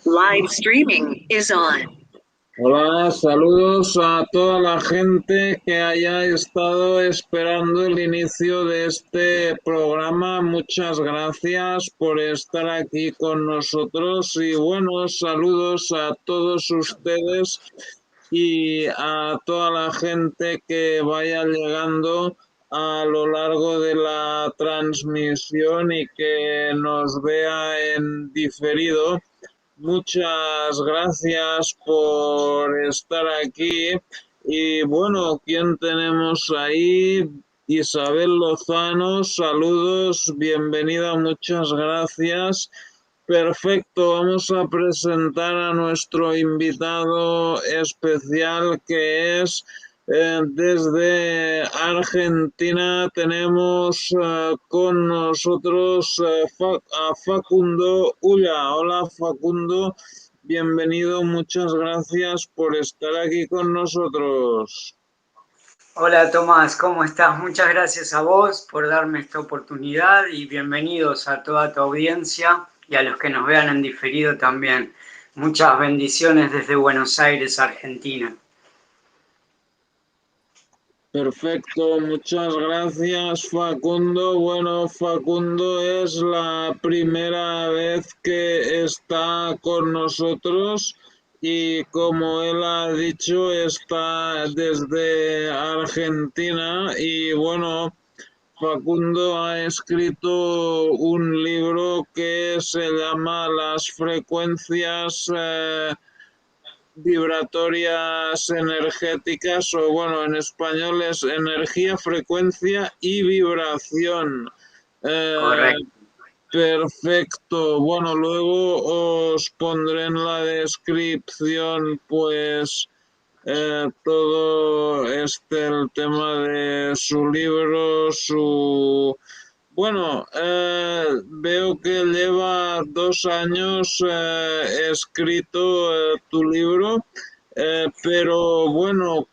Live streaming is on. Hola, saludos a toda la gente que haya estado esperando el inicio de este programa. Muchas gracias por estar aquí con nosotros y buenos saludos a todos ustedes y a toda la gente que vaya llegando a lo largo de la transmisión y que nos vea en diferido. Muchas gracias por estar aquí. Y bueno, ¿quién tenemos ahí? Isabel Lozano, saludos, bienvenida, muchas gracias. Perfecto, vamos a presentar a nuestro invitado especial que es desde Argentina. Tenemos con nosotros a Facundo Ulla. Hola Facundo, bienvenido, muchas gracias por estar aquí con nosotros. Hola Tomás, ¿cómo estás? Muchas gracias a vos por darme esta oportunidad y bienvenidos a toda tu audiencia y a los que nos vean en diferido también. Muchas bendiciones desde Buenos Aires, Argentina. Perfecto, muchas gracias Facundo. Bueno, Facundo es la primera vez que está con nosotros y como él ha dicho, está desde Argentina y bueno, Facundo ha escrito un libro que se llama Las frecuencias vibratorias energéticas, o bueno, en español es energía, frecuencia y vibración. Eh, Correcto. Perfecto. Bueno, luego os pondré en la descripción, pues, todo el tema de su libro, su bueno, veo que lleva 2 años escrito tu libro, pero bueno,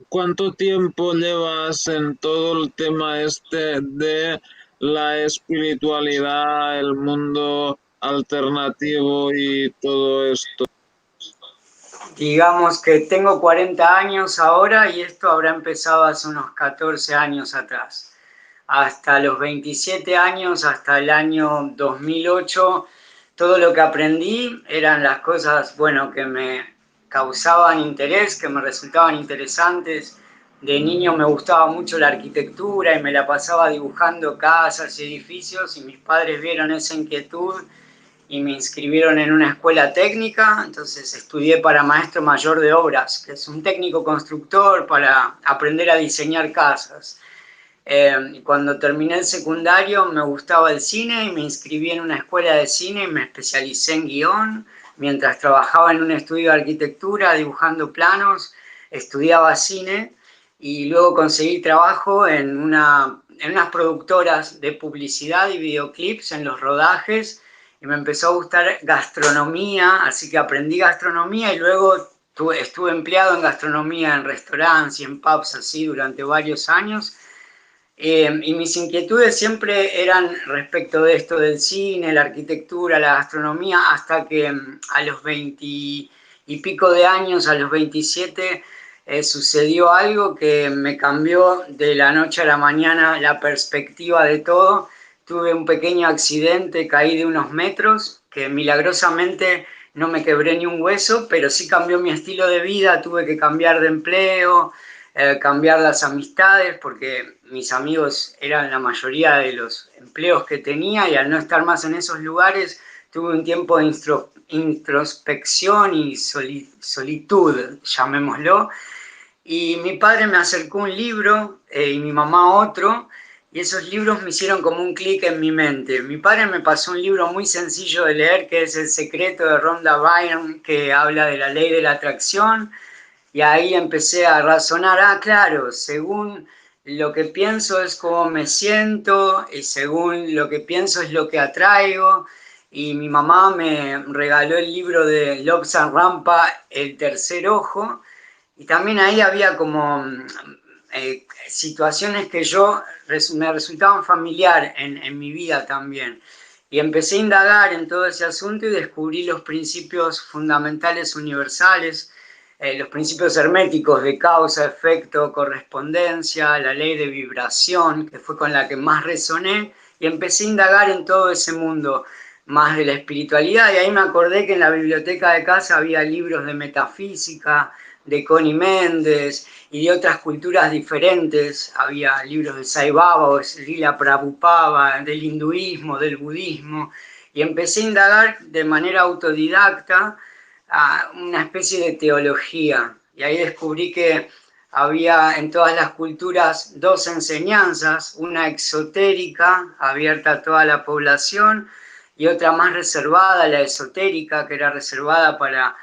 ¿cuánto tiempo llevas en todo el tema este de la espiritualidad, el mundo alternativo y todo esto? Digamos que tengo 40 años ahora y esto habrá empezado hace unos 14 años atrás. Hasta los 27 años, hasta el año 2008, todo lo que aprendí eran las cosas, bueno, que me causaban interés, que me resultaban interesantes. De niño me gustaba mucho la arquitectura y me la pasaba dibujando casas y edificios y mis padres vieron esa inquietud y me inscribieron en una escuela técnica, entonces estudié para maestro mayor de obras, que es un técnico constructor para aprender a diseñar casas. Y cuando terminé el secundario me gustaba el cine y me inscribí en una escuela de cine y me especialicé en guión. Mientras trabajaba en un estudio de arquitectura dibujando planos, estudiaba cine y luego conseguí trabajo en unas productoras de publicidad y videoclips en los rodajes y me empezó a gustar gastronomía, así que aprendí gastronomía y luego estuve empleado en gastronomía en restaurantes y en pubs así durante varios años. Y mis inquietudes siempre eran respecto de esto del cine, la arquitectura, la gastronomía, hasta que a los 20 y pico de años, a los 27, sucedió algo que me cambió de la noche a la mañana la perspectiva de todo. Tuve un pequeño accidente, caí de unos metros, que milagrosamente no me quebré ni un hueso, pero sí cambió mi estilo de vida, tuve que cambiar de empleo, cambiar las amistades, porque mis amigos eran la mayoría de los empleos que tenía y al no estar más en esos lugares tuve un tiempo de introspección y solitud, llamémoslo. Y mi padre me acercó un libro y mi mamá otro, y esos libros me hicieron como un clic en mi mente. Mi padre me pasó un libro muy sencillo de leer que es El secreto de Rhonda Byrne, que habla de la ley de la atracción. Y ahí empecé a razonar, claro, según lo que pienso es cómo me siento y según lo que pienso es lo que atraigo. Y mi mamá me regaló el libro de Lobsang Rampa, El tercer ojo. Y también ahí había como situaciones que me resultaban familiar en mi vida también. Y empecé a indagar en todo ese asunto y descubrí los principios fundamentales universales, los principios herméticos de causa, efecto, correspondencia, la ley de vibración, que fue con la que más resoné, y empecé a indagar en todo ese mundo más de la espiritualidad, y ahí me acordé que en la biblioteca de casa había libros de metafísica, de Connie Méndez y de otras culturas diferentes. Había libros de Sai Baba o Srila Prabhupada, del hinduismo, del budismo, y empecé a indagar de manera autodidacta una especie de teología. Y ahí descubrí que había en todas las culturas dos enseñanzas, una exotérica, abierta a toda la población, y otra más reservada, la esotérica, que era reservada para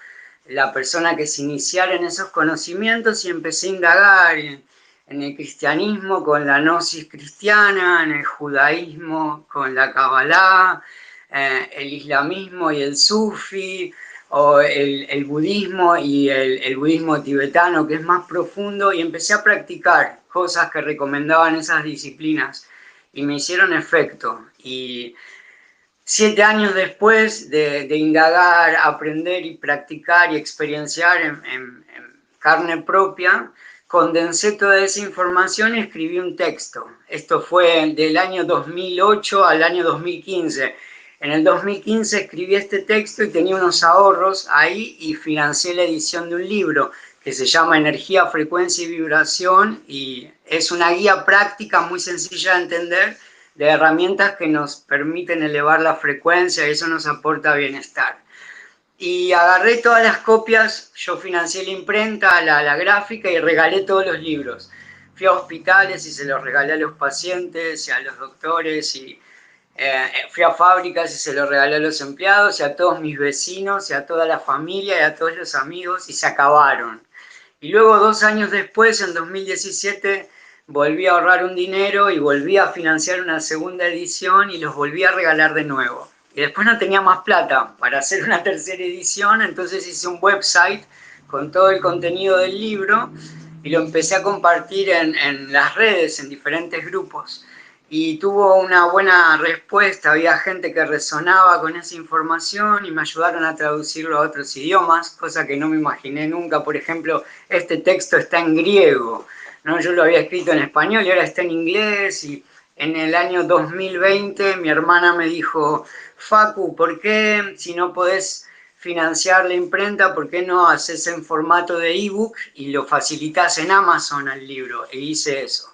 la persona que se iniciara en esos conocimientos, y empecé a indagar en el cristianismo con la gnosis cristiana, en el judaísmo con la Kabbalah, el islamismo y el sufi, o el budismo y el budismo tibetano, que es más profundo, y empecé a practicar cosas que recomendaban esas disciplinas y me hicieron efecto. Y 7 años después de indagar, aprender y practicar y experienciar en carne propia, condensé toda esa información y escribí un texto. Esto fue del año 2008 al año 2015. En el 2015 escribí este texto y tenía unos ahorros ahí y financié la edición de un libro que se llama Energía, Frecuencia y Vibración, y es una guía práctica muy sencilla de entender, de herramientas que nos permiten elevar la frecuencia, y eso nos aporta bienestar. Y agarré todas las copias, yo financié la imprenta, la gráfica, y regalé todos los libros. Fui a hospitales y se los regalé a los pacientes y a los doctores, y fui a fábricas y se los regalé a los empleados y a todos mis vecinos y a toda la familia y a todos los amigos, y se acabaron. Y luego 2 años después, en 2017, volví a ahorrar un dinero y volví a financiar una segunda edición y los volví a regalar de nuevo. Y después no tenía más plata para hacer una tercera edición, entonces hice un website con todo el contenido del libro y lo empecé a compartir en las redes, en diferentes grupos. Y tuvo una buena respuesta, había gente que resonaba con esa información y me ayudaron a traducirlo a otros idiomas, cosa que no me imaginé nunca. Por ejemplo, este texto está en griego, ¿no? Yo lo había escrito en español y ahora está en inglés. Y en el año 2020 mi hermana me dijo: Facu, ¿por qué, si no podés financiar la imprenta, por qué no haces en formato de ebook y lo facilitas en Amazon al libro? E hice eso.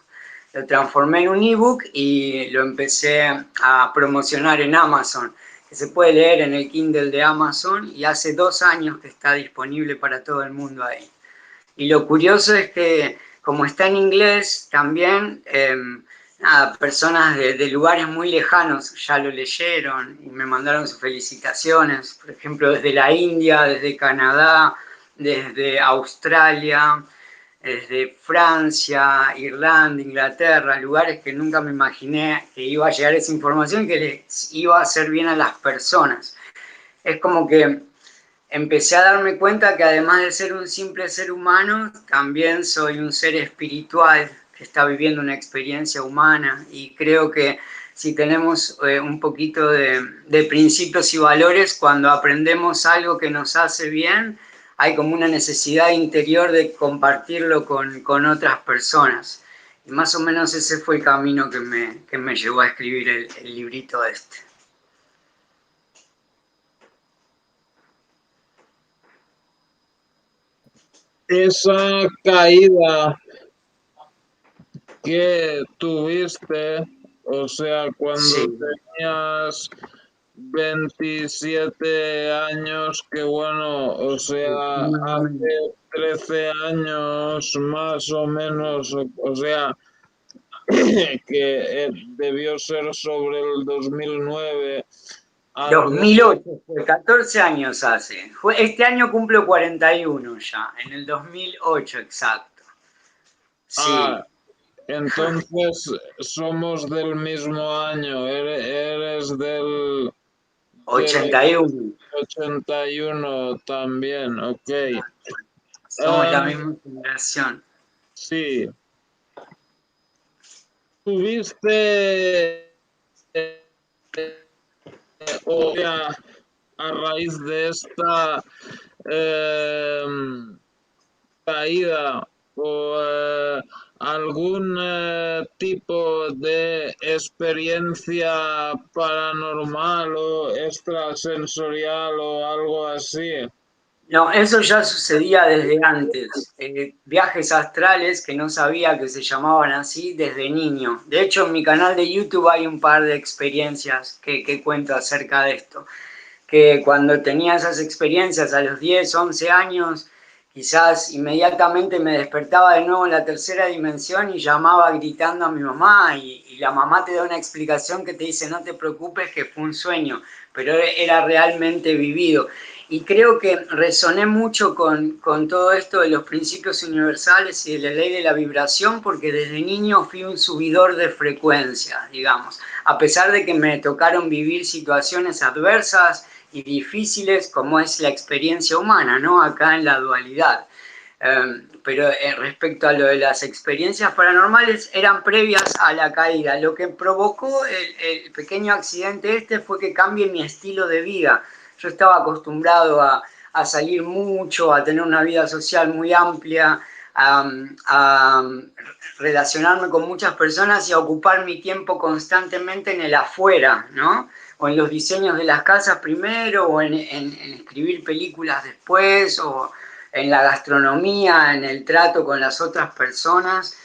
Lo transformé en un ebook y lo empecé a promocionar en Amazon, que se puede leer en el Kindle de Amazon, y hace 2 años que está disponible para todo el mundo ahí. Y lo curioso es que, como está en inglés, también personas de lugares muy lejanos ya lo leyeron y me mandaron sus felicitaciones. Por ejemplo, desde la India, desde Canadá, desde Australia, desde Francia, Irlanda, Inglaterra, lugares que nunca me imaginé que iba a llegar esa información y que les iba a hacer bien a las personas. Es como que empecé a darme cuenta que además de ser un simple ser humano, también soy un ser espiritual que está viviendo una experiencia humana, y creo que si tenemos un poquito de principios y valores, cuando aprendemos algo que nos hace bien, hay como una necesidad interior de compartirlo con otras personas. Y más o menos ese fue el camino que me llevó a escribir el librito este. Esa caída que tuviste, o sea, cuando Sí. tenías 27 años, que bueno, o sea, hace 13 años más o menos, o sea, que debió ser sobre el 2009. 2008 fue, 14 años hace. Este año cumplo 41 ya, en el 2008 exacto. Sí, Entonces somos del mismo año, eres del 81. 81 también, ok. Somos la misma generación. Sí, tuviste o ya a raíz de esta eh, caída o algún tipo de experiencia paranormal o extrasensorial o algo así. No, eso ya sucedía desde antes. Viajes astrales que no sabía que se llamaban así desde niño. De hecho, en mi canal de YouTube hay un par de experiencias que cuento acerca de esto. Que cuando tenía esas experiencias a los 10, 11 años, quizás inmediatamente me despertaba de nuevo en la tercera dimensión y llamaba gritando a mi mamá y la mamá te da una explicación que te dice no te preocupes que fue un sueño, pero era realmente vivido. Y creo que resoné mucho con todo esto de los principios universales y de la ley de la vibración porque desde niño fui un subidor de frecuencias, digamos. A pesar de que me tocaron vivir situaciones adversas y difíciles como es la experiencia humana, ¿no? Acá en la dualidad. Pero respecto a lo de las experiencias paranormales, eran previas a la caída. Lo que provocó el pequeño accidente este fue que cambie mi estilo de vida. Yo estaba acostumbrado a salir mucho, a tener una vida social muy amplia, a relacionarme con muchas personas y a ocupar mi tiempo constantemente en el afuera, ¿no? O en los diseños de las casas primero, o en escribir películas después, o en la gastronomía, en el trato con las otras personas.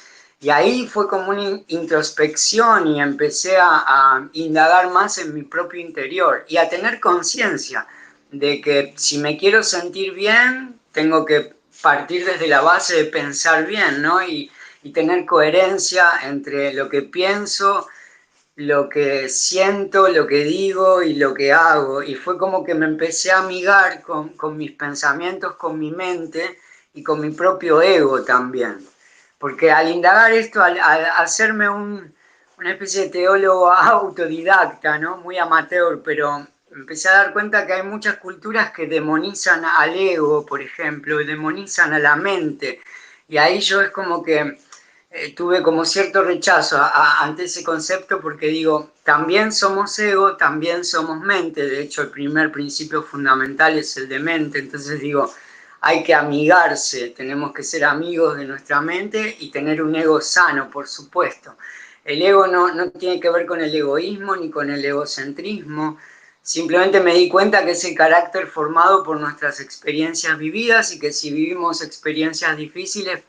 Y ahí fue como una introspección y empecé a indagar más en mi propio interior y a tener conciencia de que si me quiero sentir bien, tengo que partir desde la base de pensar bien, ¿no? Y tener coherencia entre lo que pienso, lo que siento, lo que digo y lo que hago. Y fue como que me empecé a amigar con mis pensamientos, con mi mente y con mi propio ego también. Porque al indagar esto, al hacerme una especie de teólogo autodidacta, ¿no? Muy amateur, pero empecé a dar cuenta que hay muchas culturas que demonizan al ego, por ejemplo, y demonizan a la mente. Y ahí yo es como que tuve como cierto rechazo ante ese concepto porque digo, también somos ego, también somos mente, de hecho el primer principio fundamental es el de mente, entonces digo, hay que amigarse, tenemos que ser amigos de nuestra mente y tener un ego sano, por supuesto. El ego no tiene que ver con el egoísmo ni con el egocentrismo, simplemente me di cuenta que es el carácter formado por nuestras experiencias vividas y que si vivimos experiencias difíciles,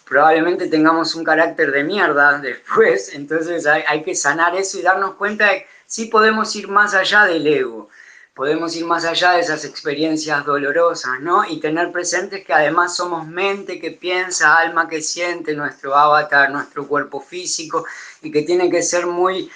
probablemente tengamos un carácter de mierda después, entonces hay que sanar eso y darnos cuenta de que sí podemos ir más allá del ego, podemos ir más allá de esas experiencias dolorosas, ¿no? Y tener presentes que además somos mente que piensa, alma que siente, nuestro avatar, nuestro cuerpo físico, y que tiene que ser muy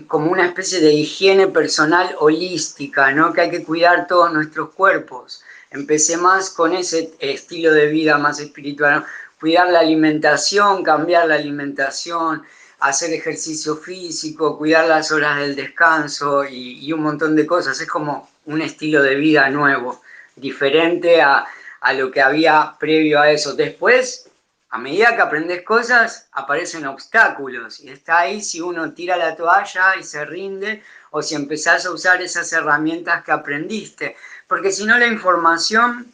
como una especie de higiene personal holística, ¿no? Que hay que cuidar todos nuestros cuerpos. Empecé más con ese estilo de vida más espiritual, ¿no? Cuidar la alimentación, cambiar la alimentación, hacer ejercicio físico, cuidar las horas del descanso y un montón de cosas. Es como un estilo de vida nuevo, diferente a lo que había previo a eso. Después, a medida que aprendes cosas, aparecen obstáculos y está ahí si uno tira la toalla y se rinde o si empezás a usar esas herramientas que aprendiste. Porque si no, la información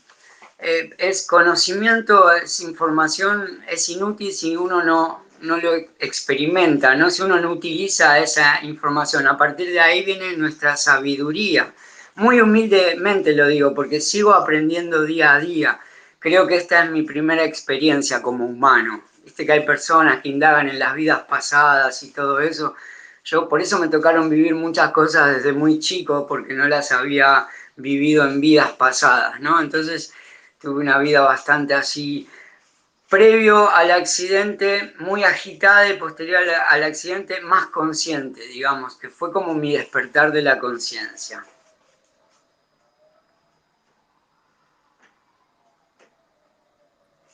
es conocimiento, es información, es inútil si uno no lo experimenta, ¿no? Si uno no utiliza esa información. A partir de ahí viene nuestra sabiduría. Muy humildemente lo digo, porque sigo aprendiendo día a día. Creo que esta es mi primera experiencia como humano. Viste que hay personas que indagan en las vidas pasadas y todo eso. Yo por eso me tocaron vivir muchas cosas desde muy chico, porque no las había vivido en vidas pasadas, ¿no? Entonces tuve una vida bastante así, previo al accidente, muy agitada y posterior al accidente, más consciente, digamos, que fue como mi despertar de la conciencia.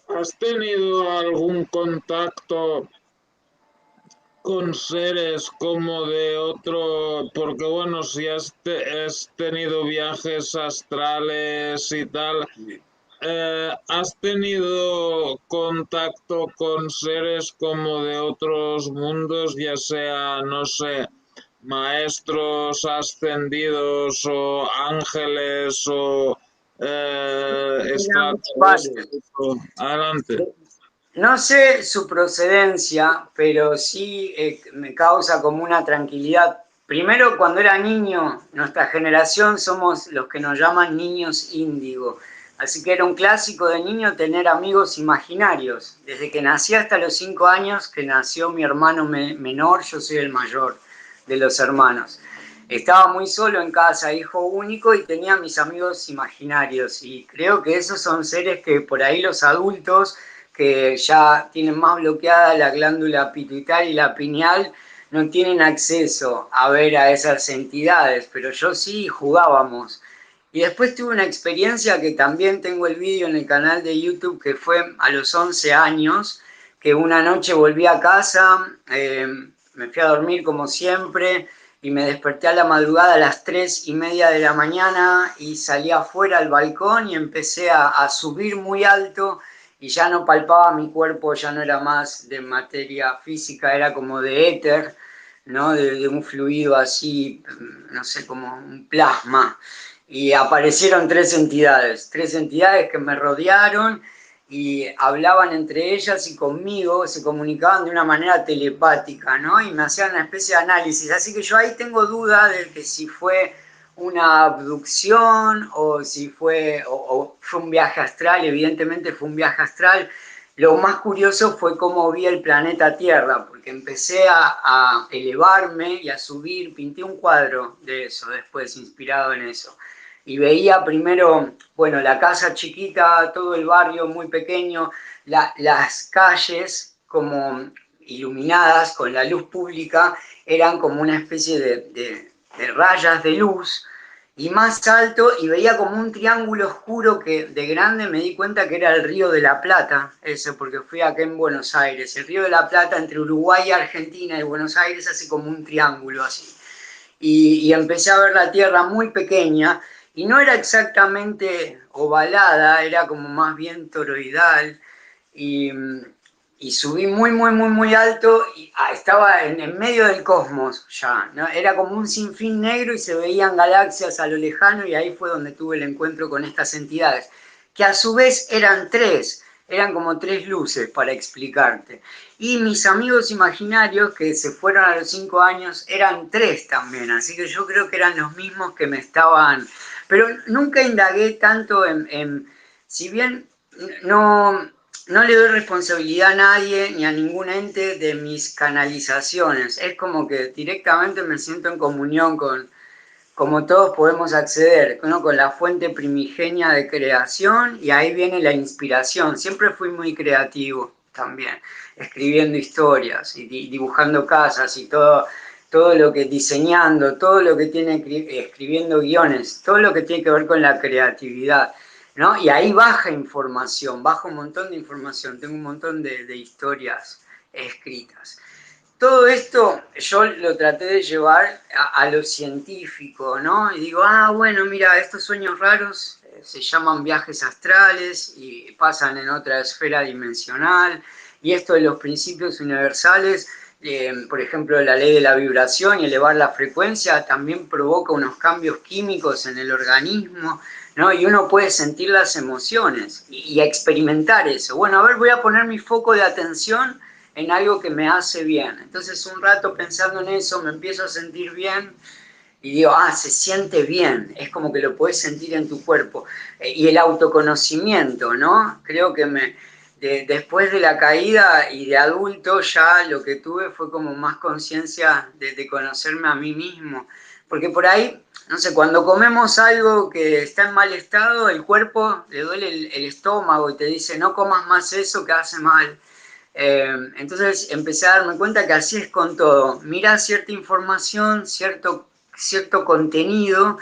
¿Has tenido algún contacto con seres como de otro? Porque bueno, si has tenido viajes astrales y tal, ¿has tenido contacto con seres como de otros mundos, ya sea, no sé, maestros ascendidos o ángeles o extraterrestres. Adelante. No sé su procedencia, pero sí me causa como una tranquilidad. Primero, cuando era niño, nuestra generación somos los que nos llaman niños índigo. Así que era un clásico de niño tener amigos imaginarios. Desde que nací hasta los 5 años, que nació mi hermano menor, yo soy el mayor de los hermanos. Estaba muy solo en casa, hijo único, y tenía mis amigos imaginarios. Y creo que esos son seres que por ahí los adultos, que ya tienen más bloqueada la glándula pituitaria y la pineal, no tienen acceso a ver a esas entidades, pero yo sí jugábamos. Y después tuve una experiencia que también tengo el vídeo en el canal de YouTube, que fue a los 11 años, que una noche volví a casa, me fui a dormir como siempre, y me desperté a la madrugada a las 3:30 de la mañana y salí afuera al balcón y empecé a subir muy alto y ya no palpaba mi cuerpo, ya no era más de materia física, era como de éter, ¿no? De un fluido así, no sé, como un plasma. Y aparecieron tres entidades que me rodearon y hablaban entre ellas y conmigo, se comunicaban de una manera telepática, ¿no? Y me hacían una especie de análisis. Así que yo ahí tengo duda de que si fue una abducción o si fue, o fue un viaje astral. Evidentemente fue un viaje astral. Lo más curioso fue cómo vi el planeta Tierra, porque empecé a elevarme y a subir, pinté un cuadro de eso después, inspirado en eso. Y veía primero, bueno, la casa chiquita, todo el barrio muy pequeño, las calles como iluminadas con la luz pública, eran como una especie de rayas de luz, y más alto, y veía como un triángulo oscuro que de grande me di cuenta que era el Río de la Plata, eso, porque fui acá en Buenos Aires. El Río de la Plata entre Uruguay, Argentina y Buenos Aires hace como un triángulo así. Y empecé a ver la Tierra muy pequeña, y no era exactamente ovalada, era como más bien toroidal, y, y subí muy, muy, muy, muy alto, y estaba en el medio del cosmos ya, ¿no? Era como un sinfín negro y se veían galaxias a lo lejano, y ahí fue donde tuve el encuentro con estas entidades, que a su vez eran como tres luces para explicarte. Y mis amigos imaginarios que se fueron a los 5 años eran tres también, así que yo creo que eran los mismos que me estaban... Pero nunca indagué tanto si bien no le doy responsabilidad a nadie ni a ningún ente de mis canalizaciones, es como que directamente me siento en comunión con, como todos podemos acceder, ¿no? Con la fuente primigenia de creación, y ahí viene la inspiración. Siempre fui muy creativo también, escribiendo historias y dibujando casas y todo lo que diseñando, todo lo que tiene, escribiendo guiones, todo lo que tiene que ver con la creatividad, ¿no? Y ahí baja información, baja un montón de información, tengo un montón de historias escritas. Todo esto yo lo traté de llevar a lo científico, ¿no? Y digo, bueno, mira, estos sueños raros se llaman viajes astrales y pasan en otra esfera dimensional, y esto de los principios universales, por ejemplo, la ley de la vibración y elevar la frecuencia, también provoca unos cambios químicos en el organismo, ¿no? Y uno puede sentir las emociones y experimentar eso. Bueno, a ver, voy a poner mi foco de atención en algo que me hace bien. Entonces un rato pensando en eso me empiezo a sentir bien y digo, se siente bien, es como que lo puedes sentir en tu cuerpo. Y el autoconocimiento, ¿no? Creo que después de la caída y de adulto ya lo que tuve fue como más conciencia de conocerme a mí mismo. Porque por ahí, no sé, cuando comemos algo que está en mal estado, el cuerpo le duele el estómago y te dice, no comas más eso que hace mal. Entonces empecé a darme cuenta que así es con todo. Mirá cierta información, cierto contenido,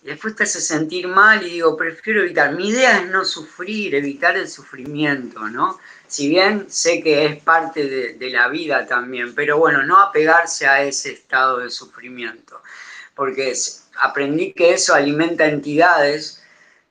y después te hace sentir mal y digo, prefiero evitar. Mi idea es no sufrir, evitar el sufrimiento, ¿no? Si bien sé que es parte de la vida también, pero bueno, no apegarse a ese estado de sufrimiento, porque aprendí que eso alimenta entidades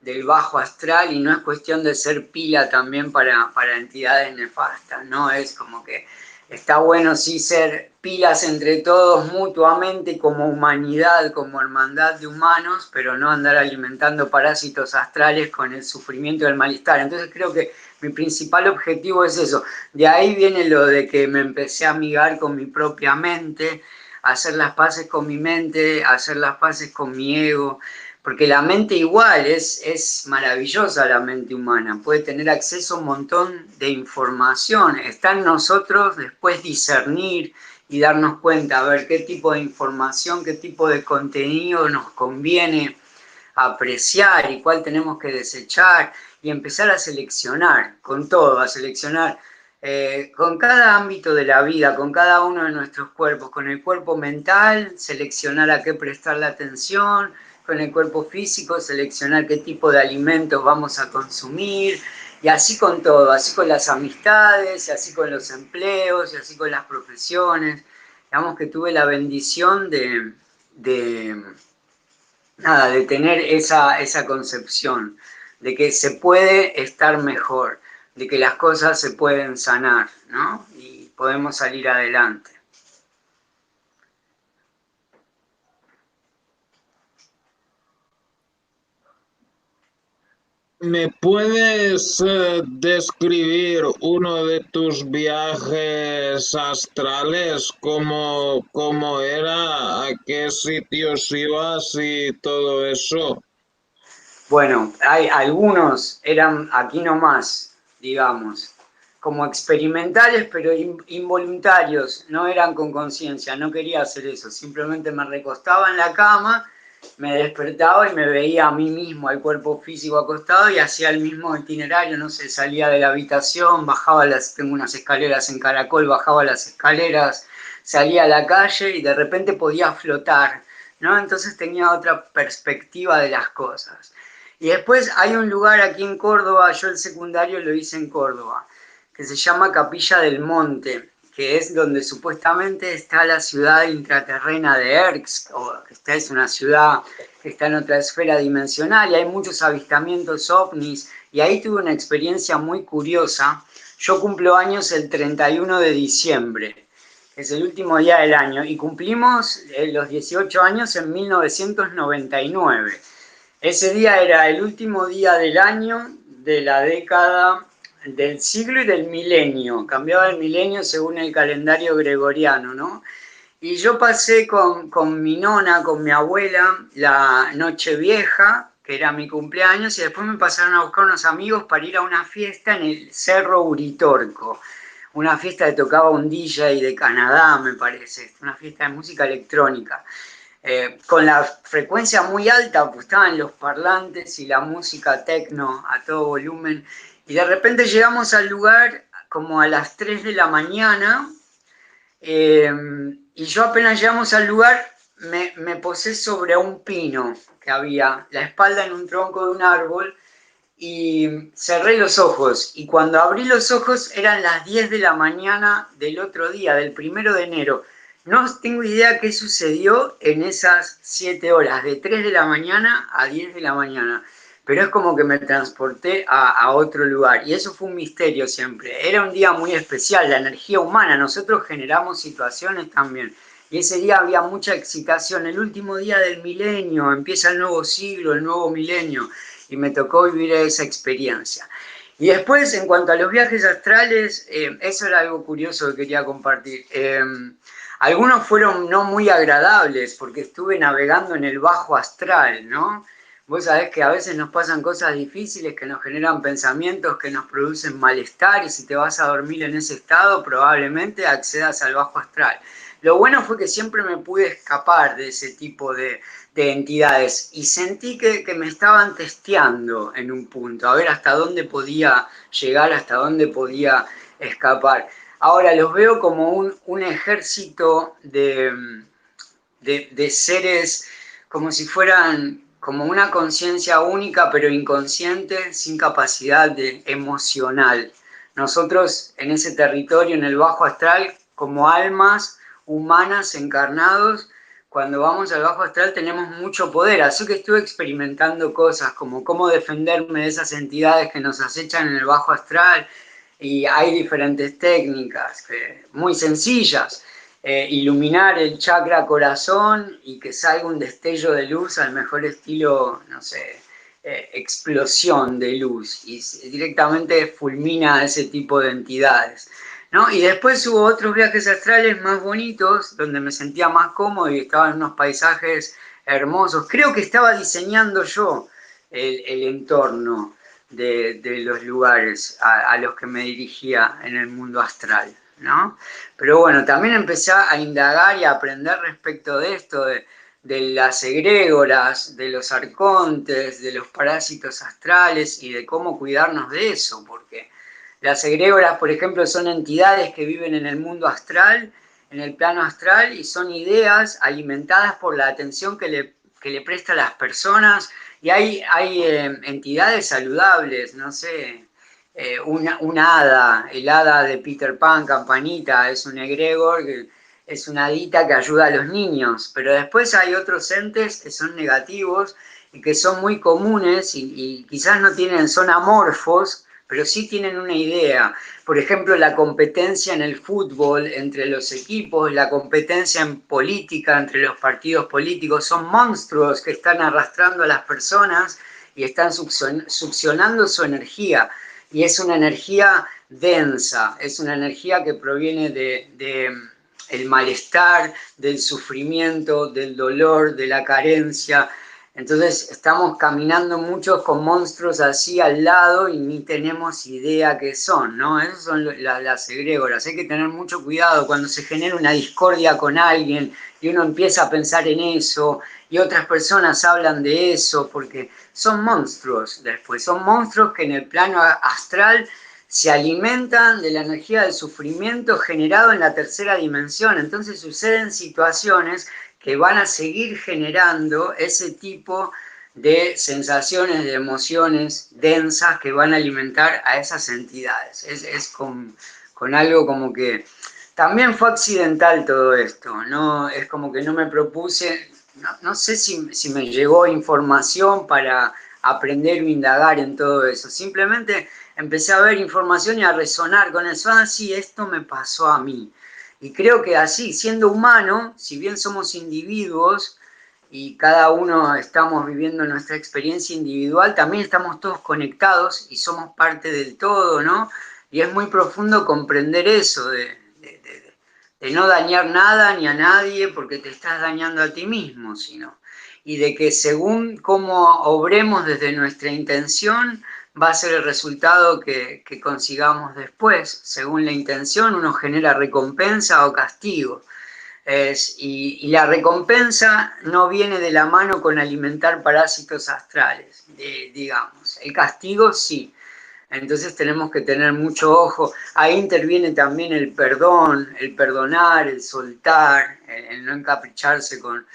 del bajo astral, y no es cuestión de ser pila también para entidades nefastas, ¿no? Es como que está bueno sí ser pilas entre todos mutuamente como humanidad, como hermandad de humanos, pero no andar alimentando parásitos astrales con el sufrimiento y el malestar. Entonces creo que mi principal objetivo es eso. De ahí viene lo de que me empecé a amigar con mi propia mente, a hacer las paces con mi mente, a hacer las paces con mi ego, porque la mente igual es maravillosa, la mente humana, puede tener acceso a un montón de información, está en nosotros después discernir y darnos cuenta, a ver qué tipo de información, qué tipo de contenido nos conviene apreciar y cuál tenemos que desechar y empezar a seleccionar con todo, a seleccionar con cada ámbito de la vida, con cada uno de nuestros cuerpos, con el cuerpo mental, seleccionar a qué prestarle atención, con el cuerpo físico, seleccionar qué tipo de alimentos vamos a consumir, y así con todo, así con las amistades, y así con los empleos, y así con las profesiones. Digamos que tuve la bendición de nada, de tener esa concepción de que se puede estar mejor, de que las cosas se pueden sanar, ¿no? Y podemos salir adelante. ¿Me puedes describir uno de tus viajes astrales? ¿Cómo era? ¿A qué sitios ibas y todo eso? Bueno, hay algunos, eran aquí nomás, digamos, como experimentales, pero involuntarios, no eran con conciencia, no quería hacer eso, simplemente me recostaba en la cama, me despertaba y me veía a mí mismo, al cuerpo físico acostado y hacía el mismo itinerario, no sé, salía de la habitación, tengo unas escaleras en caracol, bajaba las escaleras, salía a la calle y de repente podía flotar, ¿no? Entonces tenía otra perspectiva de las cosas. Y después hay un lugar aquí en Córdoba, yo el secundario lo hice en Córdoba, que se llama Capilla del Monte, que es donde supuestamente está la ciudad intraterrena de Erx, o esta es una ciudad que está en otra esfera dimensional y hay muchos avistamientos ovnis, y ahí tuve una experiencia muy curiosa. Yo cumplo años el 31 de diciembre, que es el último día del año, y cumplimos los 18 años en 1999. Ese día era el último día del año, de la década, del siglo y del milenio. Cambiaba el milenio según el calendario gregoriano, ¿no? Y yo pasé con mi nona, con mi abuela, la noche vieja, que era mi cumpleaños, y después me pasaron a buscar unos amigos para ir a una fiesta en el Cerro Uritorco. Una fiesta que tocaba un DJ de Canadá, me parece. Una fiesta de música electrónica. Con la frecuencia muy alta, pues estaban los parlantes y la música techno a todo volumen, y de repente llegamos al lugar como a las 3 de la mañana, eh, y yo apenas llegamos al lugar me posé sobre un pino que había, la espalda en un tronco de un árbol, y cerré los ojos, y cuando abrí los ojos eran las 10 de la mañana del otro día, del 1 de enero. No tengo idea qué sucedió en esas 7 horas, de 3 de la mañana a 10 de la mañana, pero es como que me transporté a otro lugar, y eso fue un misterio siempre. Era un día muy especial, la energía humana, nosotros generamos situaciones también, y ese día había mucha excitación, el último día del milenio, empieza el nuevo siglo, el nuevo milenio, y me tocó vivir esa experiencia. Y después, en cuanto a los viajes astrales, eso era algo curioso que quería compartir. Algunos fueron no muy agradables porque estuve navegando en el bajo astral, ¿no? Vos sabés que a veces nos pasan cosas difíciles que nos generan pensamientos que nos producen malestar, y si te vas a dormir en ese estado probablemente accedas al bajo astral. Lo bueno fue que siempre me pude escapar de ese tipo de entidades, y sentí que me estaban testeando en un punto, a ver hasta dónde podía llegar, hasta dónde podía escapar. Ahora los veo como un ejército de seres, como si fueran como una conciencia única pero inconsciente, sin capacidad emocional. Nosotros en ese territorio, en el bajo astral, como almas humanas encarnados, cuando vamos al bajo astral tenemos mucho poder, así que estuve experimentando cosas como cómo defenderme de esas entidades que nos acechan en el bajo astral, y hay diferentes técnicas muy sencillas. Iluminar el chakra corazón y que salga un destello de luz al mejor estilo, no sé, explosión de luz, y directamente fulmina a ese tipo de entidades, ¿no? Y después hubo otros viajes astrales más bonitos, donde me sentía más cómodo y estaba en unos paisajes hermosos. Creo que estaba diseñando yo el entorno de los lugares a los que me dirigía en el mundo astral, ¿no? Pero bueno, también empecé a indagar y a aprender respecto de esto, de las egrégoras, de los arcontes, de los parásitos astrales y de cómo cuidarnos de eso, porque las egrégoras, por ejemplo, son entidades que viven en el mundo astral, en el plano astral, y son ideas alimentadas por la atención que le presta a las personas, y hay entidades saludables, no sé, una hada, el hada de Peter Pan, Campanita, es un egregor, es una hadita que ayuda a los niños, pero después hay otros entes que son negativos y que son muy comunes y quizás no tienen, son amorfos, pero sí tienen una idea. Por ejemplo, la competencia en el fútbol entre los equipos, la competencia en política entre los partidos políticos, son monstruos que están arrastrando a las personas y están succionando su energía. Y es una energía densa, es una energía que proviene de el malestar, del sufrimiento, del dolor, de la carencia. Entonces estamos caminando muchos con monstruos así al lado y ni tenemos idea qué son, ¿no? Esas son las egrégoras. Hay que tener mucho cuidado cuando se genera una discordia con alguien y uno empieza a pensar en eso y otras personas hablan de eso porque son monstruos después. Son monstruos que en el plano astral se alimentan de la energía del sufrimiento generado en la tercera dimensión. Entonces suceden situaciones que van a seguir generando ese tipo de sensaciones, de emociones densas que van a alimentar a esas entidades. Es con algo como que también fue accidental todo esto, ¿no? Es como que no me propuse, no sé si me llegó información para aprender o indagar en todo eso. Simplemente empecé a ver información y a resonar con eso. Ah, sí, esto me pasó a mí. Y creo que así, siendo humano, si bien somos individuos y cada uno estamos viviendo nuestra experiencia individual, también estamos todos conectados y somos parte del todo, ¿no? Y es muy profundo comprender eso, de no dañar nada ni a nadie porque te estás dañando a ti mismo, sino. Y de que según cómo obremos desde nuestra intención, va a ser el resultado que consigamos después. Según la intención, uno genera recompensa o castigo. Y la recompensa no viene de la mano con alimentar parásitos astrales, digamos. El castigo sí. Entonces tenemos que tener mucho ojo. Ahí interviene también el perdón, el perdonar, el soltar, el no encapricharse con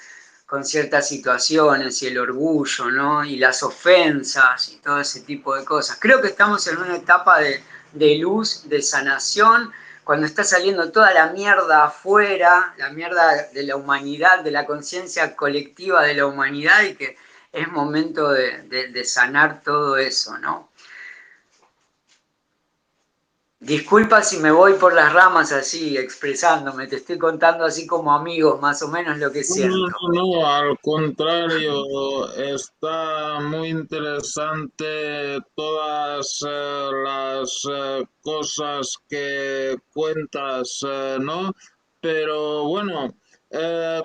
ciertas situaciones y el orgullo, ¿no? Y las ofensas y todo ese tipo de cosas. Creo que estamos en una etapa de luz, de sanación, cuando está saliendo toda la mierda afuera, la mierda de la humanidad, de la conciencia colectiva de la humanidad, y que es momento de sanar todo eso, ¿no? Disculpa si me voy por las ramas así, expresándome, te estoy contando así como amigos más o menos lo que No, no, siento. no, al contrario, está muy interesante todas las cosas que cuentas, ¿no? Pero bueno,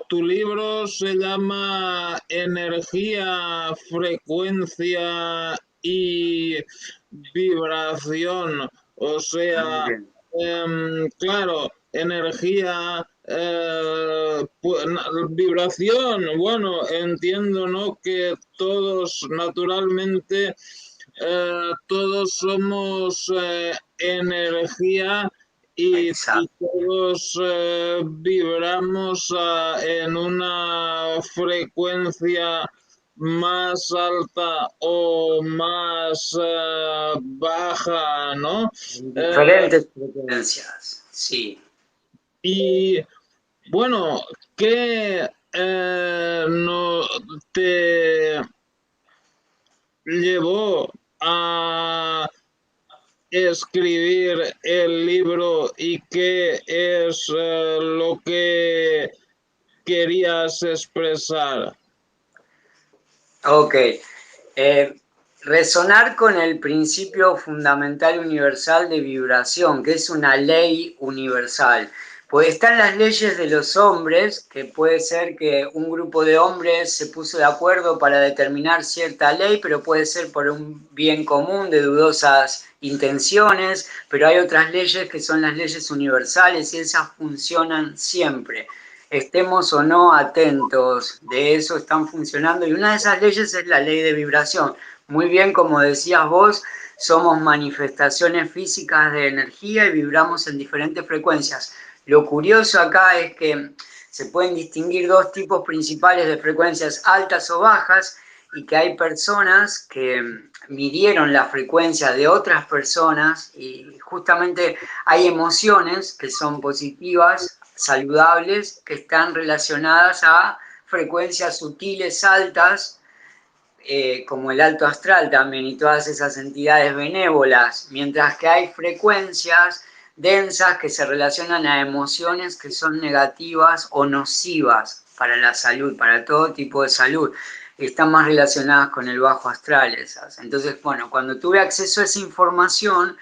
tu libro se llama Energía, Frecuencia y Vibración, o Muy sea, bien. claro, energía, vibración, bueno, entiendo, ¿no? Que todos, naturalmente, todos somos energía y Exacto. todos vibramos en una frecuencia más alta o más baja, ¿no? Eh, Diferentes frecuencias, sí. y bueno, ¿qué no te llevó a escribir el libro y qué es lo que querías expresar? Ok. Resonar con el principio fundamental universal de vibración, que es una ley universal. Pues están las leyes de los hombres, que puede ser que un grupo de hombres se puso de acuerdo para determinar cierta ley, pero puede ser por un bien común de dudosas intenciones, pero hay otras leyes que son las leyes universales y esas funcionan siempre. Estemos o no atentos, de eso están funcionando y una de esas leyes es la ley de vibración. Muy bien, como decías vos, somos manifestaciones físicas de energía y vibramos en diferentes frecuencias. Lo curioso acá es que se pueden distinguir dos tipos principales de frecuencias, altas o bajas, y que hay personas que midieron la frecuencia de otras personas y justamente hay emociones que son positivas, saludables, que están relacionadas a frecuencias sutiles altas, como el alto astral también y todas esas entidades benévolas, mientras que hay frecuencias densas que se relacionan a emociones que son negativas o nocivas para la salud, para todo tipo de salud, y están más relacionadas con el bajo astral esas. Entonces, bueno, cuando tuve acceso a esa información,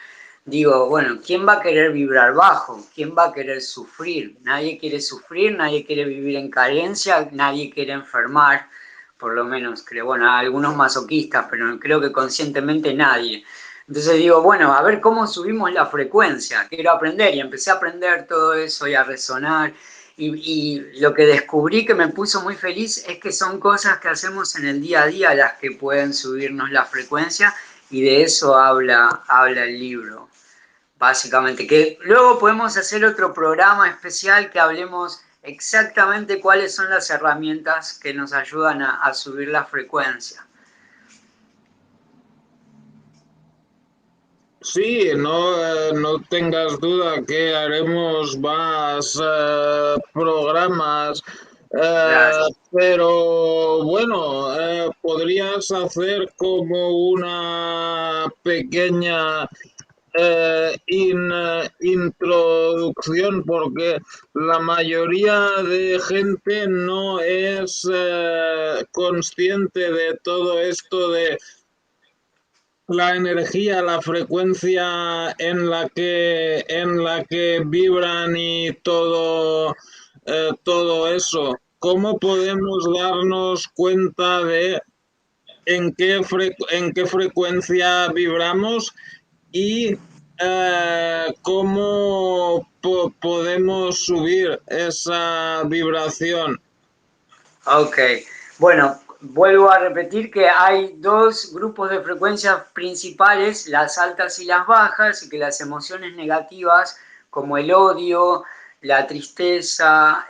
digo, bueno, ¿quién va a querer vibrar bajo? ¿Quién va a querer sufrir? Nadie quiere sufrir, nadie quiere vivir en carencia, nadie quiere enfermar, por lo menos creo, bueno, algunos masoquistas, pero creo que conscientemente nadie. Entonces digo, bueno, a ver cómo subimos la frecuencia, quiero aprender, y empecé a aprender todo eso y a resonar, y lo que descubrí que me puso muy feliz es que son cosas que hacemos en el día a día las que pueden subirnos la frecuencia, y de eso habla el libro, básicamente, que luego podemos hacer otro programa especial que hablemos exactamente cuáles son las herramientas que nos ayudan a subir la frecuencia. Sí, no tengas duda que haremos más programas, Gracias. pero bueno, podrías hacer como una pequeña introducción, porque la mayoría de gente no es consciente de todo esto de la energía, la frecuencia en la que vibran y todo eso. ¿Cómo podemos darnos cuenta de en qué frecuencia vibramos y cómo podemos subir esa vibración? Ok, bueno, vuelvo a repetir que hay dos grupos de frecuencias principales, las altas y las bajas, y que las emociones negativas como el odio, la tristeza,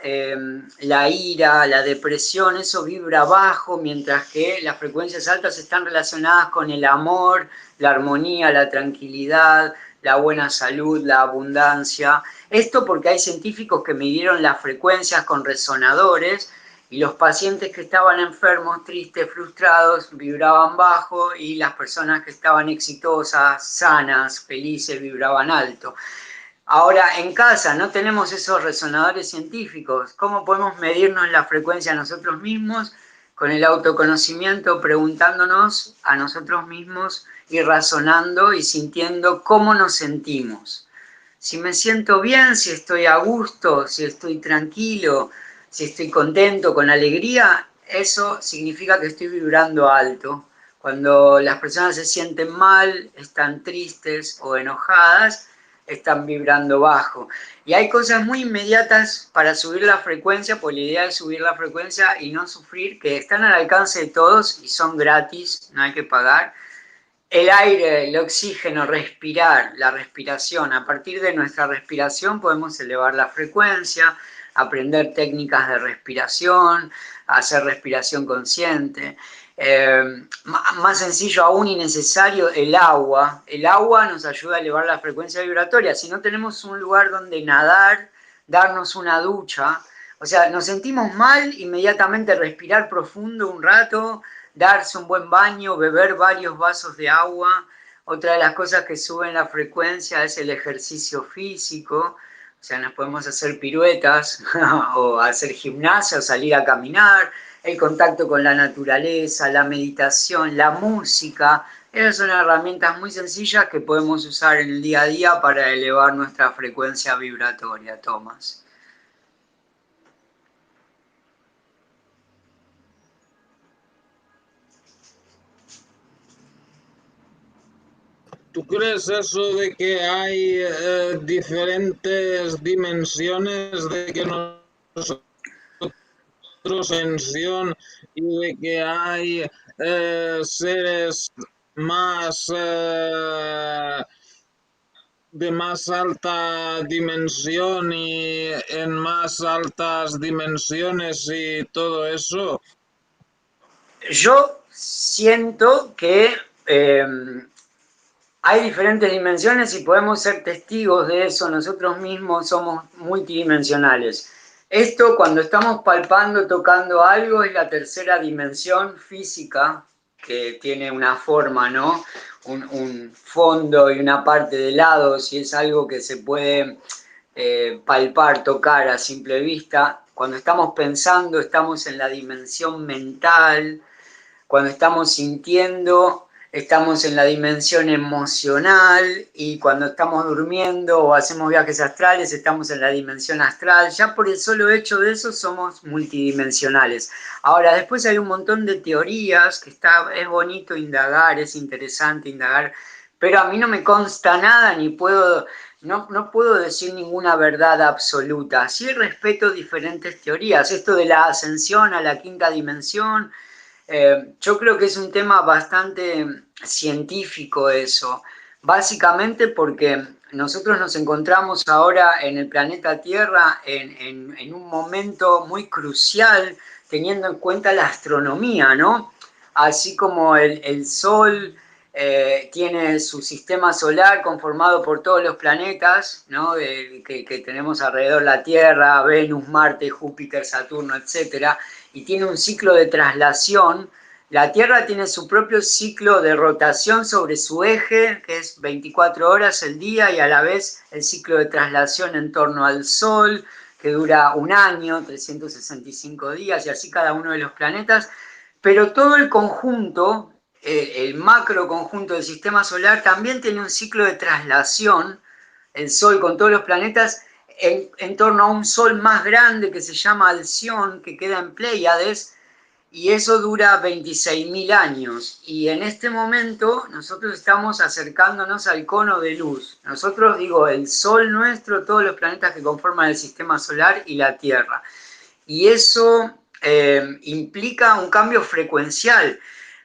la ira, la depresión, eso vibra bajo, mientras que las frecuencias altas están relacionadas con el amor, la armonía, la tranquilidad, la buena salud, la abundancia. Esto porque hay científicos que midieron las frecuencias con resonadores y los pacientes que estaban enfermos, tristes, frustrados, vibraban bajo y las personas que estaban exitosas, sanas, felices, vibraban alto. Ahora, en casa no tenemos esos resonadores científicos. ¿Cómo podemos medirnos la frecuencia nosotros mismos? Con el autoconocimiento, preguntándonos a nosotros mismos y razonando y sintiendo cómo nos sentimos. Si me siento bien, si estoy a gusto, si estoy tranquilo, si estoy contento, con alegría, eso significa que estoy vibrando alto. Cuando las personas se sienten mal, están tristes o enojadas, están vibrando bajo. Y hay cosas muy inmediatas para subir la frecuencia, pues la idea es subir la frecuencia y no sufrir, que están al alcance de todos y son gratis, no hay que pagar. El aire, el oxígeno, respirar, la respiración. A partir de nuestra respiración podemos elevar la frecuencia, aprender técnicas de respiración, hacer respiración consciente. Más sencillo aún y necesario, el agua. El agua nos ayuda a elevar la frecuencia vibratoria. Si no tenemos un lugar donde nadar, darnos una ducha, o sea, nos sentimos mal, inmediatamente respirar profundo un rato, darse un buen baño, beber varios vasos de agua, Otra de las cosas que suben la frecuencia es el ejercicio físico, o sea, nos podemos hacer piruetas o hacer gimnasia o salir a caminar, el contacto con la naturaleza, la meditación, la música. Esas son herramientas muy sencillas que podemos usar en el día a día para elevar nuestra frecuencia vibratoria, Tomás. ¿Tú crees eso de que hay diferentes dimensiones, de que nosotros ascensión y de que hay seres más de más alta dimensión y en más altas dimensiones y todo eso? Yo siento que hay diferentes dimensiones y podemos ser testigos de eso. Nosotros mismos somos multidimensionales. Esto, cuando estamos palpando, tocando algo, es la tercera dimensión física, que tiene una forma, ¿no? Un fondo y una parte de lado, si es algo que se puede palpar, tocar a simple vista. Cuando estamos pensando, estamos en la dimensión mental. Cuando estamos sintiendo, estamos en la dimensión emocional, y cuando estamos durmiendo o hacemos viajes astrales, estamos en la dimensión astral. Ya por el solo hecho de eso somos multidimensionales. Ahora, después hay un montón de teorías que es bonito indagar, es interesante indagar, pero a mí no me consta nada ni puedo... No puedo decir ninguna verdad absoluta. Sí respeto diferentes teorías. Esto de la ascensión a la quinta dimensión, yo creo que es un tema bastante científico eso, básicamente porque nosotros nos encontramos ahora en el planeta Tierra en un momento muy crucial, teniendo en cuenta la astronomía, ¿no? Así como el Sol tiene su sistema solar conformado por todos los planetas, ¿no? Que tenemos alrededor: la Tierra, Venus, Marte, Júpiter, Saturno, etcétera, y tiene un ciclo de traslación. La Tierra tiene su propio ciclo de rotación sobre su eje, que es 24 horas el día, y a la vez el ciclo de traslación en torno al Sol, que dura un año, 365 días, y así cada uno de los planetas. Pero todo el conjunto, el macro conjunto del sistema solar, también tiene un ciclo de traslación, el Sol con todos los planetas, en torno a un Sol más grande que se llama Alción, que queda en Pléyades, y eso dura 26.000 años. Y en este momento nosotros estamos acercándonos al cono de luz. Nosotros, digo, el Sol nuestro, todos los planetas que conforman el sistema solar y la Tierra. Y eso implica un cambio frecuencial,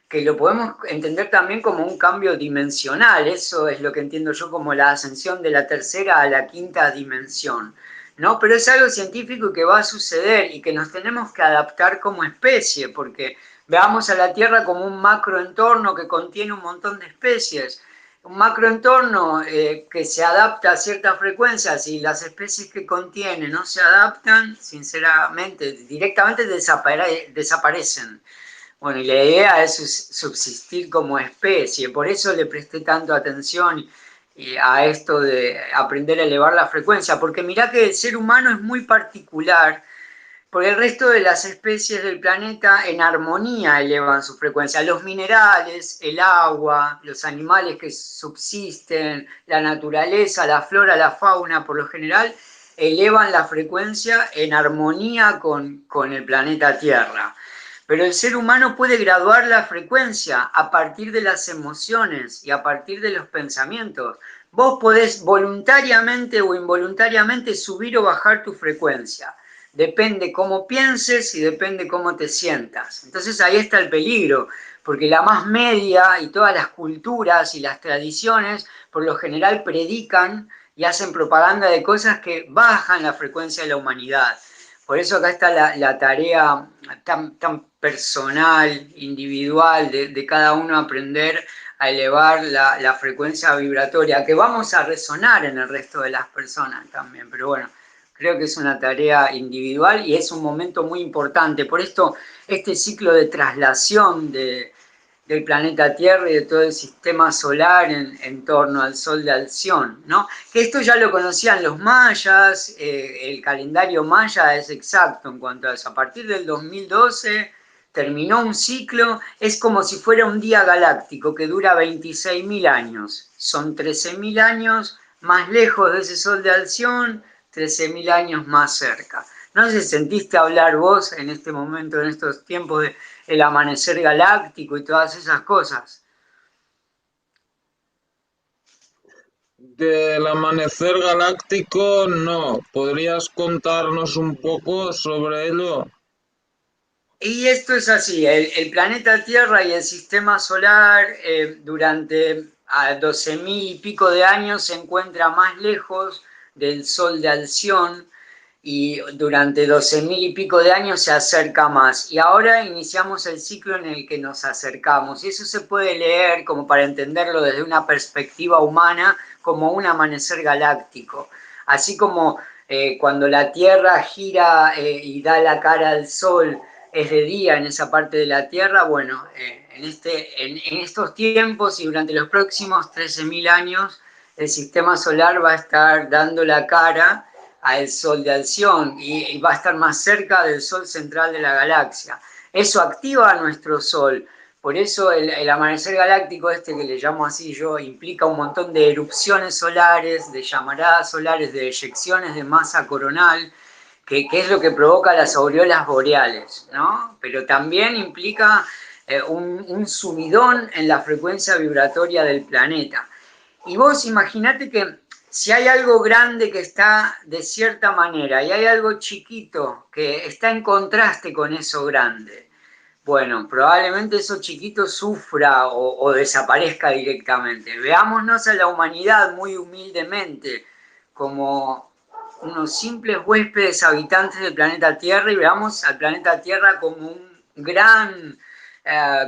que lo podemos entender también como un cambio dimensional. Eso es lo que entiendo yo como la ascensión de la tercera a la quinta dimensión, ¿no? Pero es algo científico que va a suceder y que nos tenemos que adaptar como especie, porque veamos a la Tierra como un macroentorno que contiene un montón de especies. Un macroentorno que se adapta a ciertas frecuencias, y las especies que contiene no se adaptan, sinceramente, directamente desaparecen. Bueno, y la idea es subsistir como especie. Por eso le presté tanto atención a esto de aprender a elevar la frecuencia, porque mirá que el ser humano es muy particular, porque el resto de las especies del planeta en armonía elevan su frecuencia. Los minerales, el agua, los animales que subsisten, la naturaleza, la flora, la fauna, por lo general, elevan la frecuencia en armonía con el planeta Tierra. Pero el ser humano puede graduar la frecuencia a partir de las emociones y a partir de los pensamientos. Vos podés voluntariamente o involuntariamente subir o bajar tu frecuencia. Depende cómo pienses y depende cómo te sientas. Entonces ahí está el peligro, porque la más media y todas las culturas y las tradiciones por lo general predican y hacen propaganda de cosas que bajan la frecuencia de la humanidad. Por eso acá está la tarea tan personal, individual, de cada uno aprender a elevar la frecuencia vibratoria, que vamos a resonar en el resto de las personas también, pero bueno, creo que es una tarea individual y es un momento muy importante. Por esto, este ciclo de traslación del planeta Tierra y de todo el sistema solar en torno al Sol de Alción, ¿no? Que esto ya lo conocían los mayas, el calendario maya es exacto en cuanto a eso. A partir del 2012 terminó un ciclo, es como si fuera un día galáctico que dura 26.000 años. Son 13.000 años más lejos de ese Sol de Alción, 13.000 años más cerca. No sé si sentiste hablar vos en este momento, en estos tiempos de el amanecer galáctico y todas esas cosas. Del amanecer galáctico, no. ¿Podrías contarnos un poco sobre ello? Y esto es así, el planeta Tierra y el sistema solar durante 12.000 y pico de años se encuentra más lejos del Sol de Alción y durante 12.000 y pico de años se acerca más. Y ahora iniciamos el ciclo en el que nos acercamos. Y eso se puede leer como para entenderlo desde una perspectiva humana, como un amanecer galáctico. Así como cuando la Tierra gira y da la cara al Sol, es de día en esa parte de la Tierra, bueno, en estos tiempos y durante los próximos 13.000 años, el sistema solar va a estar dando la cara al Sol de Alción y va a estar más cerca del Sol central de la galaxia. Eso activa a nuestro Sol. Por eso el amanecer galáctico este que le llamo así yo implica un montón de erupciones solares, de llamaradas solares, de eyecciones de masa coronal, que es lo que provoca las aureolas boreales, ¿no? Pero también implica un subidón en la frecuencia vibratoria del planeta. Y vos imaginate que si hay algo grande que está de cierta manera y hay algo chiquito que está en contraste con eso grande, bueno, probablemente eso chiquito sufra o desaparezca directamente. Veámonos a la humanidad muy humildemente como unos simples huéspedes habitantes del planeta Tierra y veamos al planeta Tierra como un gran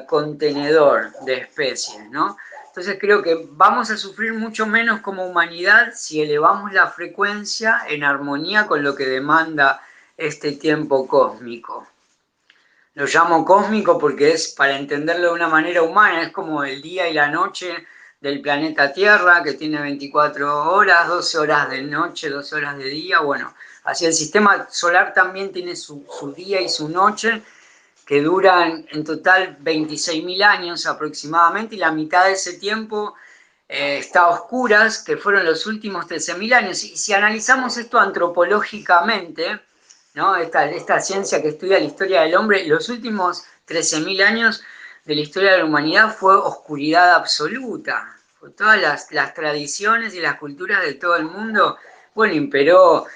contenedor de especies, ¿no? Entonces creo que vamos a sufrir mucho menos como humanidad si elevamos la frecuencia en armonía con lo que demanda este tiempo cósmico. Lo llamo cósmico porque es, para entenderlo de una manera humana, es como el día y la noche del planeta Tierra, que tiene 24 horas, 12 horas de noche, 12 horas de día. Bueno, así el sistema solar también tiene su día y su noche, que duran en total 26.000 años aproximadamente, y la mitad de ese tiempo está a oscuras, que fueron los últimos 13.000 años. Y si analizamos esto antropológicamente, ¿no? Esta ciencia que estudia la historia del hombre, los últimos 13.000 años de la historia de la humanidad fue oscuridad absoluta. Todas las tradiciones y las culturas de todo el mundo, bueno, imperó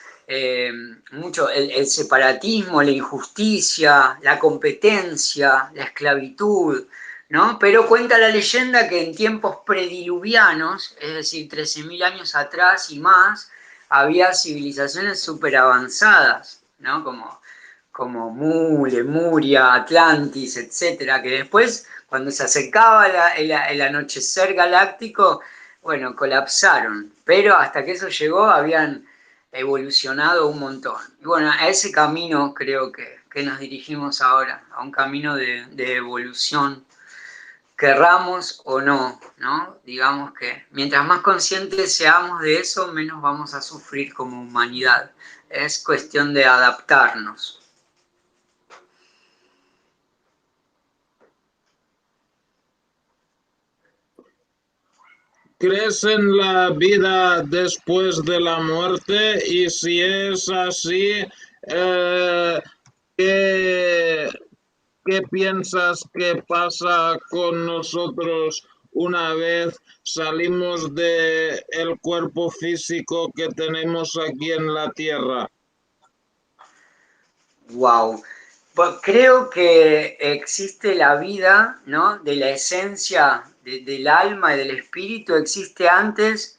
mucho el separatismo, la injusticia, la competencia, la esclavitud, ¿no? Pero cuenta la leyenda que en tiempos prediluvianos, es decir, 13.000 años atrás y más, había civilizaciones súper avanzadas, ¿no? Como Lemuria, Atlantis, etcétera, que después, cuando se acercaba el anochecer galáctico, bueno, colapsaron. Pero hasta que eso llegó, habían evolucionado un montón. Y bueno, a ese camino creo que nos dirigimos ahora, a un camino de evolución, querramos o no, ¿no? Digamos que mientras más conscientes seamos de eso, menos vamos a sufrir como humanidad. Es cuestión de adaptarnos. ¿Crees en la vida después de la muerte? Y si es así, ¿qué, qué piensas que pasa con nosotros una vez salimos de el cuerpo físico que tenemos aquí en la Tierra? Wow. Pues creo que existe la vida, ¿no? De la esencia del alma y del espíritu, existe antes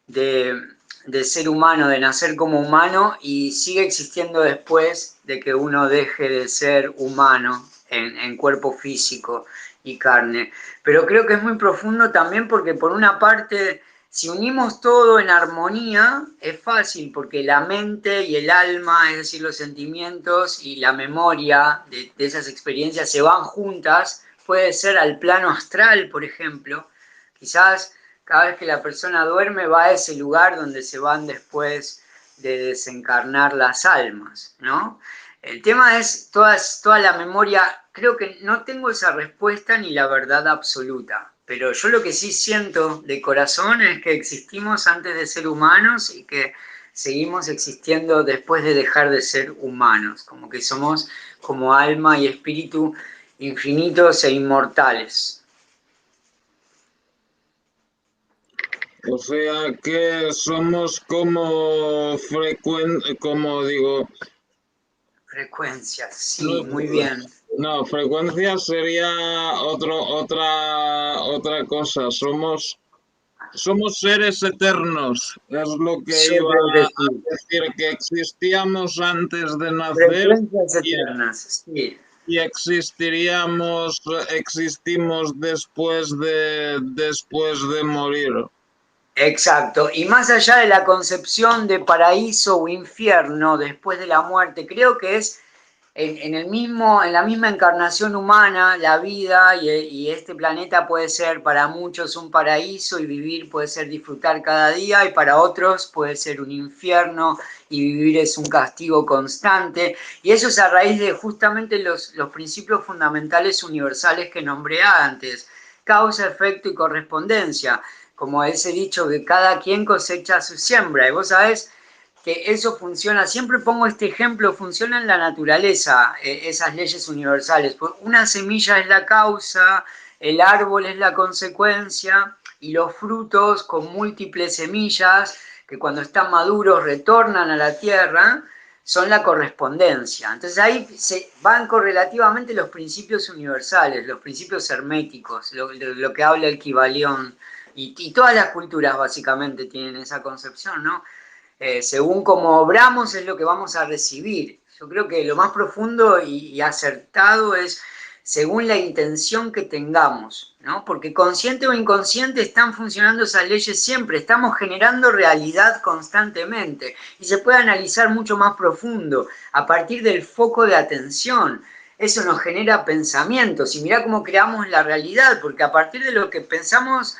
de, de ser humano, de nacer como humano, y sigue existiendo después de que uno deje de ser humano en cuerpo físico y carne. Pero creo que es muy profundo también porque por una parte, si unimos todo en armonía, es fácil porque la mente y el alma, es decir, los sentimientos y la memoria de esas experiencias se van juntas puede ser al plano astral, por ejemplo. Quizás cada vez que la persona duerme va a ese lugar donde se van después de desencarnar las almas, ¿no? El tema es toda la memoria. Creo que no tengo esa respuesta ni la verdad absoluta, pero yo lo que sí siento de corazón es que existimos antes de ser humanos y que seguimos existiendo después de dejar de ser humanos, como que somos como alma y espíritu infinitos e inmortales. O sea que somos como como digo, Frecuencias, sí, muy no, bien. no, frecuencia sería otra cosa. Somos seres eternos, es lo que Yo iba creo que a sí. decir, que existíamos antes de nacer Frecuencias y, eternas, sí. y existimos después de morir. Exacto. Y más allá de la concepción de paraíso o infierno después de la muerte, creo que es en la misma encarnación humana, la vida y este planeta puede ser para muchos un paraíso y vivir puede ser disfrutar cada día y para otros puede ser un infierno y vivir es un castigo constante. Y eso es a raíz de justamente los principios fundamentales universales que nombré antes: causa, efecto y correspondencia. Como ese dicho que cada quien cosecha su siembra. Y vos sabés que eso funciona, siempre pongo este ejemplo, funciona en la naturaleza, esas leyes universales. Pues una semilla es la causa, el árbol es la consecuencia y los frutos con múltiples semillas que cuando están maduros retornan a la tierra son la correspondencia. Entonces ahí se van correlativamente los principios universales, los principios herméticos, lo que habla el Kybalión, y todas las culturas básicamente tienen esa concepción, ¿no? Según como obramos es lo que vamos a recibir. Yo creo que lo más profundo y acertado es según la intención que tengamos, ¿no? Porque consciente o inconsciente están funcionando esas leyes siempre, estamos generando realidad constantemente y se puede analizar mucho más profundo a partir del foco de atención. Eso nos genera pensamientos y mirá cómo creamos la realidad, porque a partir de lo que pensamos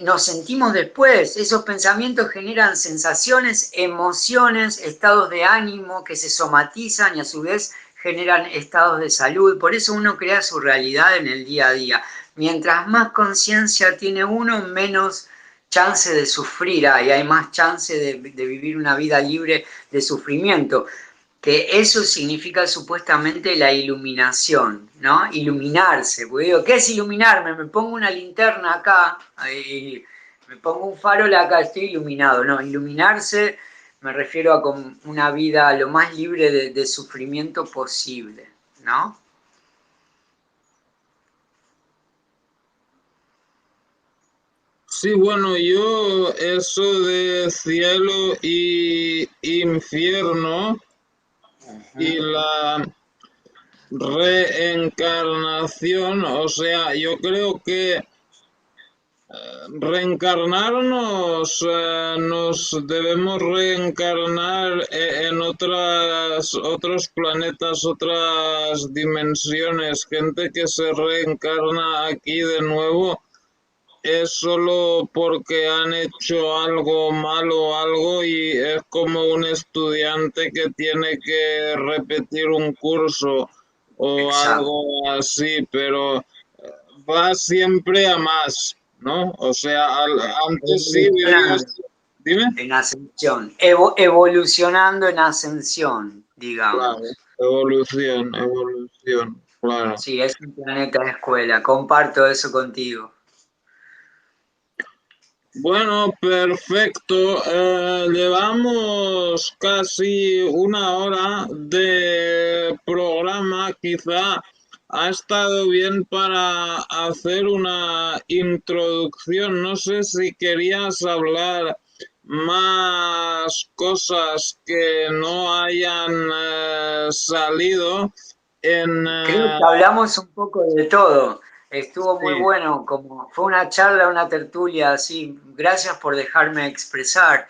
nos sentimos después. Esos pensamientos generan sensaciones, emociones, estados de ánimo que se somatizan y a su vez generan estados de salud. Por eso uno crea su realidad en el día a día. Mientras más conciencia tiene uno, menos chance de sufrir hay más chance de vivir una vida libre de sufrimiento, que eso significa supuestamente la iluminación, ¿no? Iluminarse. Porque digo, ¿qué es iluminarme? Me pongo una linterna acá, y me pongo un farol acá, estoy iluminado. No, iluminarse me refiero a con una vida lo más libre de sufrimiento posible, ¿no? Sí, bueno, yo eso de cielo y infierno y la reencarnación, o sea, yo creo que reencarnarnos, nos debemos reencarnar en otros planetas, otras dimensiones, gente que se reencarna aquí de nuevo es solo porque han hecho algo malo o algo y es como un estudiante que tiene que repetir un curso o Exacto. algo así, pero va siempre a más, ¿no? O sea, antes sí vivías, Evolucionando dime. en ascensión, evolucionando en ascensión, Claro, digamos. evolución, claro. Sí, es un planeta de escuela, comparto eso contigo. Bueno, perfecto. Llevamos casi una hora de programa. Quizá ha estado bien para hacer una introducción. No sé si querías hablar más cosas que no hayan salido en... Creo que hablamos un poco de todo. Estuvo muy sí. bueno, como fue una charla, una tertulia, así. Gracias por dejarme expresar.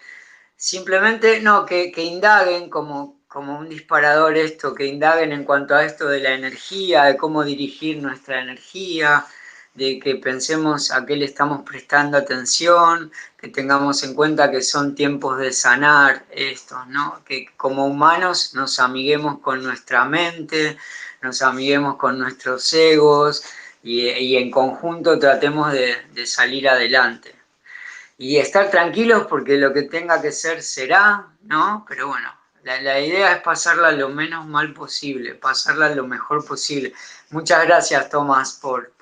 Simplemente, no, que indaguen, como como un disparador esto, que indaguen en cuanto a esto de la energía, de cómo dirigir nuestra energía, de que pensemos a qué le estamos prestando atención, que tengamos en cuenta que son tiempos de sanar estos, ¿no? Que como humanos nos amiguemos con nuestra mente, nos amiguemos con nuestros egos y en conjunto tratemos de salir adelante. Y estar tranquilos porque lo que tenga que ser será, ¿no? Pero bueno, la idea es pasarla lo menos mal posible, pasarla lo mejor posible. Muchas gracias, Tomás, por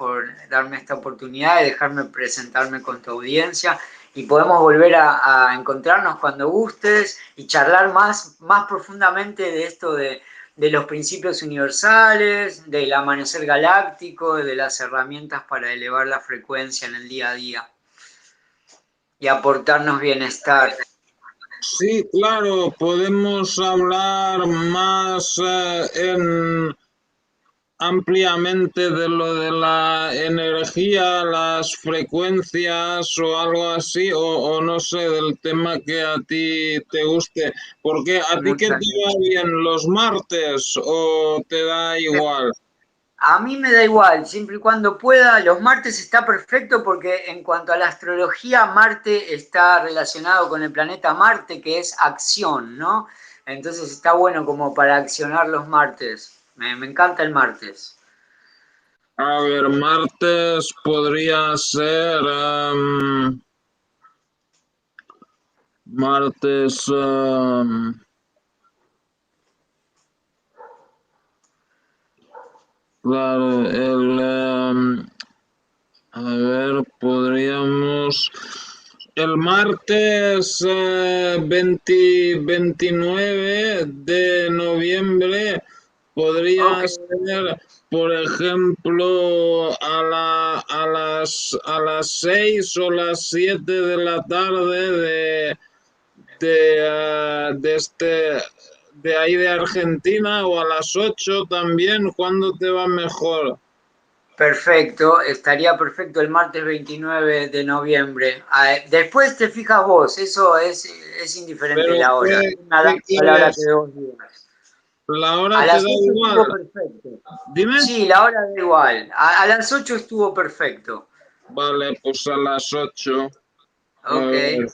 darme esta oportunidad de dejarme presentarme con tu audiencia y podemos volver a encontrarnos cuando gustes y charlar más profundamente de esto de los principios universales, del amanecer galáctico, de las herramientas para elevar la frecuencia en el día a día y aportarnos bienestar. Sí, claro, podemos hablar más ampliamente de lo de la energía, las frecuencias o algo así, o no sé, del tema que a ti te guste. Porque a ti qué Muchas te va gracias. bien, los martes o te da igual. A mí me da igual, siempre y cuando pueda. Los martes está perfecto porque en cuanto a la astrología, Marte está relacionado con el planeta Marte, que es acción, ¿no? Entonces está bueno como para accionar los martes. Me encanta el martes. A ver, martes podría ser martes. Claro, a ver, podríamos. El martes 29 de noviembre Ok, podría ser, por ejemplo, a las 6 o las 7 de la tarde de ahí de Argentina, o a las 8 también. ¿Cuándo te va mejor? perfecto, estaría perfecto el martes 29 de noviembre. Después te fijas vos, eso es indiferente Pero la hora. Me ¿qué adapto a la hora quieres? que vos digas. ¿La hora A te las da 8 igual? estuvo perfecto. Dime. Sí, la hora da igual. A las 8 estuvo perfecto. Vale, pues a las 8. A Ok, ver,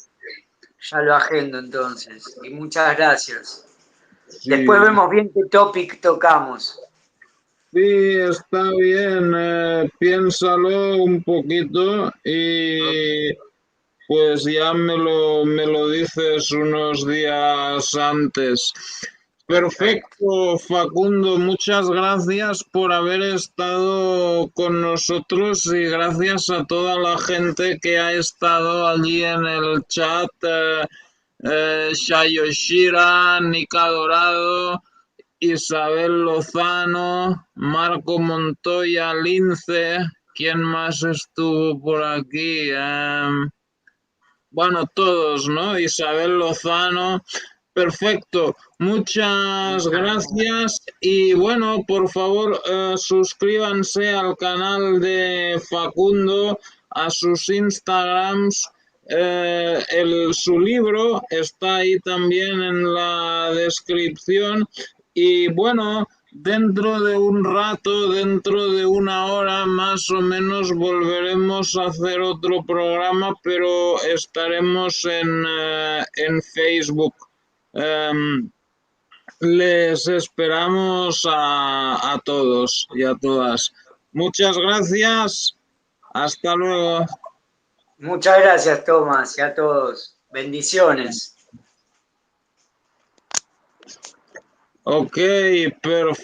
ya lo agendo entonces. Y muchas gracias. Después sí. vemos bien qué topic tocamos. Sí, está bien. Piénsalo un poquito Ok, y pues ya me lo dices unos días antes. perfecto. Perfecto, Facundo, muchas gracias por haber estado con nosotros y gracias a toda la gente que ha estado allí en el chat. Shayoshira, Nika Dorado, Isabel Lozano, Marco Montoya, Lince. ¿Quién más estuvo por aquí? Bueno, todos, ¿no? Isabel Lozano. Perfecto, muchas Muchas gracias. gracias y bueno, por favor, suscríbanse al canal de Facundo, a sus Instagrams. Su libro está ahí también en la descripción. Y bueno, dentro de un rato, dentro de una hora más o menos, volveremos a hacer otro programa, pero estaremos en Facebook. Em, Les esperamos a todos y a todas. Muchas gracias. Hasta luego. Muchas gracias, Tomás, y a todos. Bendiciones. Ok, perfecto.